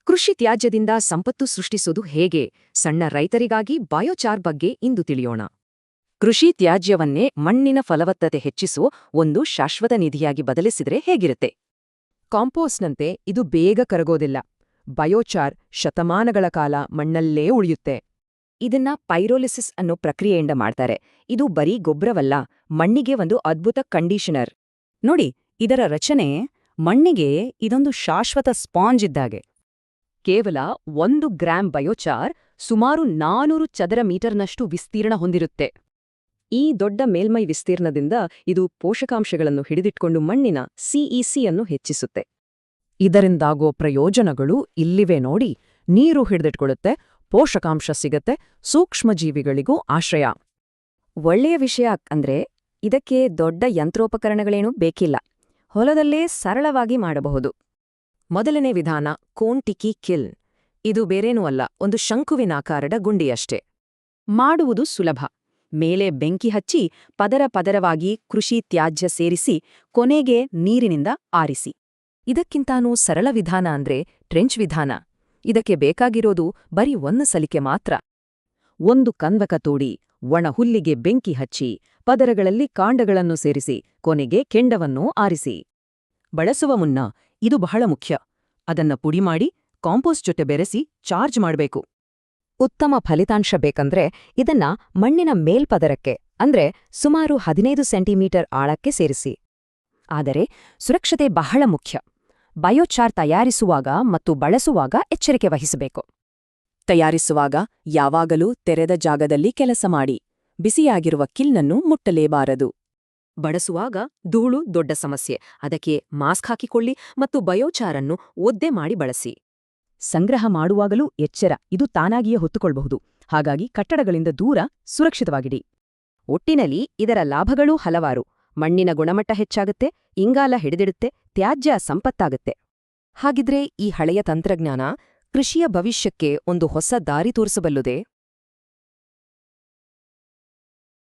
ಕೃಷಿ ತ್ಯಾಜ್ಯದಿಂದ ಸಂಪತ್ತು ಸೃಷ್ಟಿಸೋದು ಹೇಗೆ? ಸಣ್ಣ ರೈತರಿಗಾಗಿ ಬಯೋಚಾರ್ ಬಗ್ಗೆ ಇಂದು ತಿಳಿಯೋಣ. ಕೃಷಿ ತ್ಯಾಜ್ಯವನ್ನೇ ಮಣ್ಣಿನ ಫಲವತ್ತತೆ ಹೆಚ್ಚಿಸುವ ಒಂದು ಶಾಶ್ವತ ನಿಧಿಯಾಗಿ ಬದಲಿಸಿದ್ರೆ ಹೇಗಿರುತ್ತೆ? ಕಾಂಪೋಸ್ಟ್ನಂತೆ ಇದು ಬೇಗ ಕರಗೋದಿಲ್ಲ. ಬಯೋಚಾರ್ ಶತಮಾನಗಳ ಕಾಲ ಮಣ್ಣಲ್ಲೇ ಉಳಿಯುತ್ತೆ. ಇದನ್ನ ಪೈರೋಲಿಸಿಸ್ ಅನ್ನೋ ಪ್ರಕ್ರಿಯೆಯಿಂದ ಮಾಡ್ತಾರೆ. ಇದು ಬರೀ ಗೊಬ್ಬರವಲ್ಲ, ಮಣ್ಣಿಗೆ ಒಂದು ಅದ್ಭುತ ಕಂಡೀಷನರ್. ನೋಡಿ, ಇದರ ರಚನೆ ಮಣ್ಣಿಗೆ ಇದೊಂದು ಶಾಶ್ವತ ಸ್ಪಾಂಜ್ ಇದ್ದಾಗೆ. ಕೇವಲ 1 ಗ್ರಾಂ ಬಯೋಚಾರ್ ಸುಮಾರು 400 ಚದರ ಮೀಟರ್ನಷ್ಟು ವಿಸ್ತೀರ್ಣ ಹೊಂದಿರುತ್ತೆ. ಈ ದೊಡ್ಡ ಮೇಲ್ಮೈ ವಿಸ್ತೀರ್ಣದಿಂದ ಇದು ಪೋಷಕಾಂಶಗಳನ್ನು ಹಿಡಿದಿಟ್ಕೊಂಡು ಮಣ್ಣಿನ ಸಿಇಸಿಯನ್ನು ಹೆಚ್ಚಿಸುತ್ತೆ. ಇದರಿಂದಾಗೋ ಪ್ರಯೋಜನಗಳು ಇಲ್ಲಿವೆ ನೋಡಿ. ನೀರು ಹಿಡಿದಿಟ್ಕೊಳ್ಳುತ್ತೆ, ಪೋಷಕಾಂಶ ಸಿಗತ್ತೆ, ಸೂಕ್ಷ್ಮಜೀವಿಗಳಿಗೂ ಆಶ್ರಯ. ಒಳ್ಳೆಯ ವಿಷಯ ಅಂದ್ರೆ ಇದಕ್ಕೆ ದೊಡ್ಡ ಯಂತ್ರೋಪಕರಣಗಳೇನೂ ಬೇಕಿಲ್ಲ. ಹೊಲದಲ್ಲೇ ಸರಳವಾಗಿ ಮಾಡಬಹುದು. ಮೊದಲನೇ ವಿಧಾನ ಕೋನ್ ಟಿಕ್ಕಿ ಕಿಲ್ನ್. ಇದು ಬೇರೇನೂ ಅಲ್ಲ, ಒಂದು ಶಂಕುವಿನಾಕಾರದ ಗುಂಡಿಯಷ್ಟೇ. ಮಾಡುವುದು ಸುಲಭ. ಮೇಲೆ ಬೆಂಕಿ ಹಚ್ಚಿ ಪದರ ಪದರವಾಗಿ ಕೃಷಿ ತ್ಯಾಜ್ಯ ಸೇರಿಸಿ ಕೊನೆಗೆ ನೀರಿನಿಂದ ಆರಿಸಿ. ಇದಕ್ಕಿಂತಾನೂ ಸರಳ ವಿಧಾನ ಅಂದ್ರೆ ಟ್ರೆಂಚ್ ವಿಧಾನ. ಇದಕ್ಕೆ ಬೇಕಾಗಿರೋದು ಬರೀ ಒಂದು ಸಲಿಕೆ ಮಾತ್ರ. ಒಂದು ಕಂದಕ ತೋಡಿ, ಒಣ ಹುಲ್ಲಿಗೆ ಬೆಂಕಿ ಹಚ್ಚಿ, ಪದರಗಳಲ್ಲಿ ಕಾಂಡಗಳನ್ನು ಸೇರಿಸಿ, ಕೊನೆಗೆ ಕೆಂಡವನ್ನೂ ಆರಿಸಿ. ಬಳಸುವ ಮುನ್ನ ಇದು ಬಹಳ ಮುಖ್ಯ. ಅದನ್ನ ಪುಡಿ ಮಾಡಿ ಕಾಂಪೋಸ್ಟ್ ಜೊತೆ ಬೆರೆಸಿ ಚಾರ್ಜ್ ಮಾಡಬೇಕು. ಉತ್ತಮ ಫಲಿತಾಂಶ ಬೇಕಂದ್ರೆ ಇದನ್ನ ಮಣ್ಣಿನ ಮೇಲ್ಪದರಕ್ಕೆ ಅಂದ್ರೆ ಸುಮಾರು 15 ಸೆಂಟಿಮೀಟರ್ ಆಳಕ್ಕೆ ಸೇರಿಸಿ. ಆದರೆ ಸುರಕ್ಷತೆ ಬಹಳ ಮುಖ್ಯ. ಬಯೋಚಾರ್ ತಯಾರಿಸುವಾಗ ಮತ್ತು ಬಳಸುವಾಗ ಎಚ್ಚರಿಕೆ ವಹಿಸಬೇಕು. ತಯಾರಿಸುವಾಗ ಯಾವಾಗಲೂ ತೆರೆದ ಜಾಗದಲ್ಲಿ ಕೆಲಸ ಮಾಡಿ. ಬಿಸಿಯಾಗಿರುವ ಕಿಲ್ನನ್ನು ಮುಟ್ಟಲೇಬಾರದು. ಬಳಸುವಾಗ ಧೂಳು ದೊಡ್ಡ ಸಮಸ್ಯೆ. ಅದಕ್ಕೆ ಮಾಸ್ಕ್ ಹಾಕಿಕೊಳ್ಳಿ ಮತ್ತು ಬಯೋಚಾರನ್ನು ಒದ್ದೆ ಮಾಡಿ ಬಳಸಿ. ಸಂಗ್ರಹ ಮಾಡುವಾಗಲೂ ಎಚ್ಚರ. ಇದು ತಾನಾಗಿಯೇ ಹೊತ್ತುಕೊಳ್ಬಹುದು. ಹಾಗಾಗಿ ಕಟ್ಟಡಗಳಿಂದ ದೂರ ಸುರಕ್ಷಿತವಾಗಿಡಿ. ಒಟ್ಟಿನಲ್ಲಿ ಇದರ ಲಾಭಗಳೂ ಹಲವಾರು. ಮಣ್ಣಿನ ಗುಣಮಟ್ಟ ಹೆಚ್ಚಾಗುತ್ತೆ, ಇಂಗಾಲ ಹಿಡಿದಿಡುತ್ತೆ, ತ್ಯಾಜ್ಯ ಸಂಪತ್ತಾಗುತ್ತೆ. ಹಾಗಿದ್ರೆ ಈ ಹಳೆಯ ತಂತ್ರಜ್ಞಾನ ಕೃಷಿಯ ಭವಿಷ್ಯಕ್ಕೆ ಒಂದು ಹೊಸ ದಾರಿ ತೋರಿಸಬಲ್ಲುದೇ?